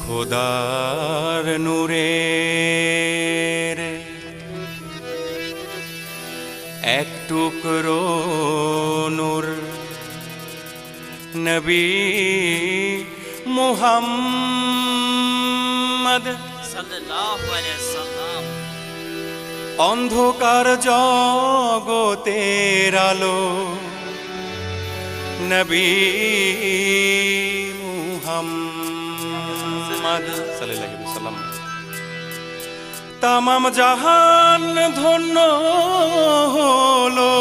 খোদার নূরের এক টুকরো নূর নবী মুহাম্মদ সাল্লাল্লাহু আলাইহি সাল্লাম অন্ধকার জগতের আলো নবী মুহাম্মদ সাল্লাল্লাহু আলাইহি ওয়াসাল্লাম তামাম জাহান ধন্য হলো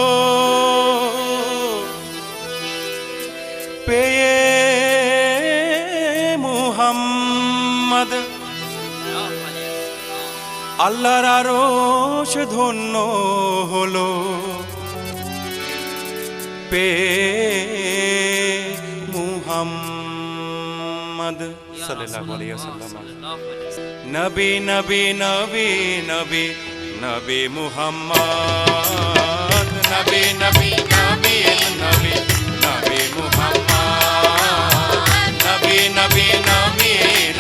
পেয়ে মুহাম্মদ আল্লাহর আরশ ধন্য হলো পেয়ে মুহাম্মদ সাল্লাল্লাহু আলাইহি ওয়াসাল্লাম নবী নবী নবী নবী নবী মুহাম্মদ নবী নবী নবী নবী নবী মুহাম্মদ নবী নবী নবী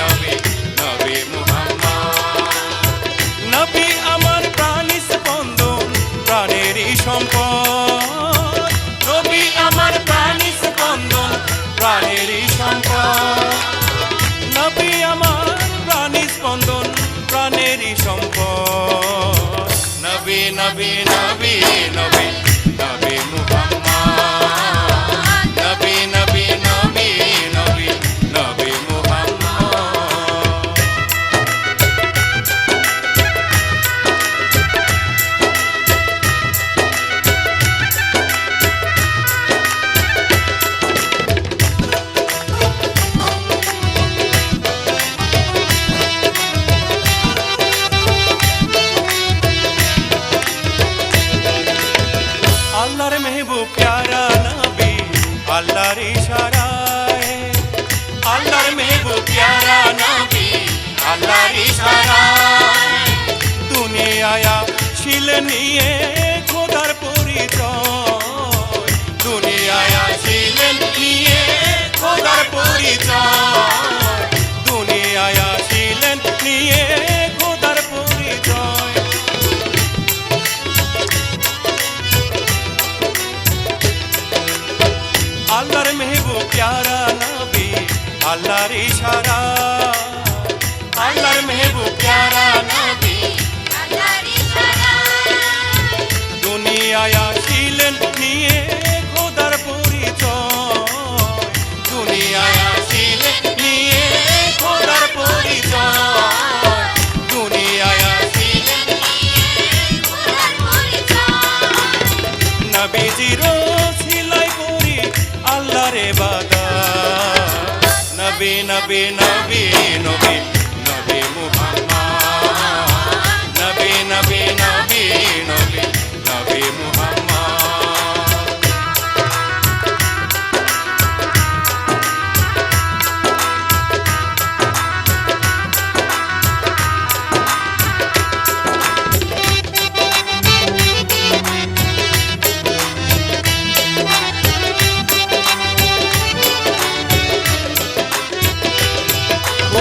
নবী নবী মুহাম্মদ নবী আমার প্রাণী স্পন্দন প্রাণেরই সম্পদ নবী আমার প্রাণী স্পন্দন প্রাণেরই সম্পদ নবী আমার প্রাণী স্পন্দন প্রাণেরই সম্পদ নবী নবী নবী নবী নবী মুহাম্মদ নবী নবী নবী নবী নবী মুহাম্মদ আল্লাহর মেহবুব প্যারা নবী আল্লাহর ইশারায় আল্লাহর মেহবুব প্যারা নবী আল্লাহর ইশারায় দুনিয়ায় শিল নিয়ে খোদার পরিচয় দুনিয়ায় শিল নিয়ে খোদার পরিচয় দুনিয়ায় শিল নিয়ে খোদার পরিচয় আল্লাহর মেহবুব প্যারা নবী আল্লাহর ইশারা আল্লাহর মেহবুব প্যারা নবী আল্লাহর ইশারা দুনিয়ায় আসিলেন নিয়ে খোদার পরিচয় দুনিয়ায় আসিলেন নিয়ে খোদার পরিচয় দুনিয়ায় আসিলেন খোদার পরিচয় নবীজির সিলাই করি আল্লাহর ইবাদত নবী নবী নবী নবী নবী মুহাম্মদ নবী নবী নবী নবী নবী মুহাম্মদ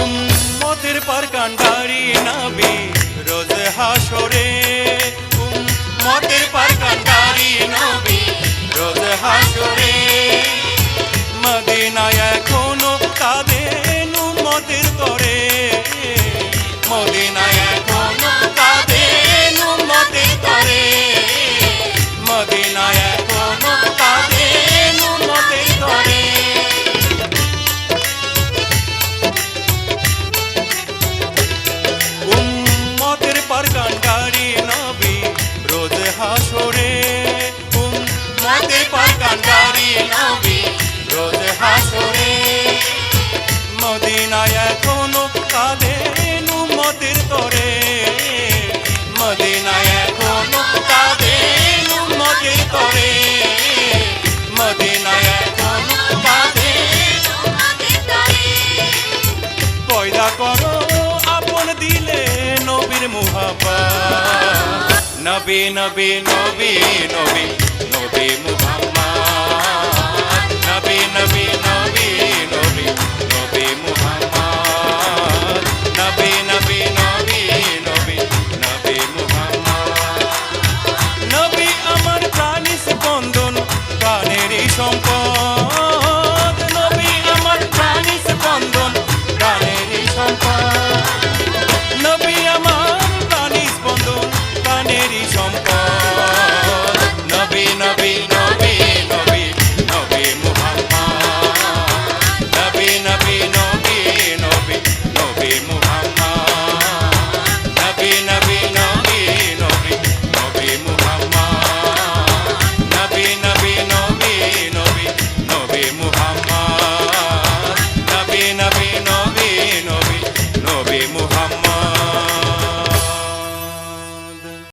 উম্মতের পারকান্ডারি নবী রোজ হাসরে উম্মতের পারকান্ডারি নবী রোজ হাসরে মদিনায় এখনো কাঁদেন উম্মতের তরে মদিনায় এখনো কাঁদেন উম্মতের তরে মদিনায় এখনো কাঁদেন উম্মতের তরে উম্মতের পারকান্ডারি নবী রোজ হাসরে উম্মতের পারকান্ডারি নবী রোজ হাসরে মদিনায় এখনো কাঁদেন উম্মতের তরে মদিনায় এখনো কাঁদেন উম্মতের তরে মদিনায় এখনো কাঁদেন উম্মতের তরে পয়দা করো আপন দিলে নবীর মুহাব্বত নবী নবী নবী নবী নবী মুহাম্মদ নবী নবী নবী নবী নবী মুহাম্মদ সম্পদ, নবী আমার প্রাণী স্পন্দন, প্রাণেরই সম্পদ, নবী আমার প্রাণী স্পন্দন, প্রাণেরই সম্পদ, নবী নবী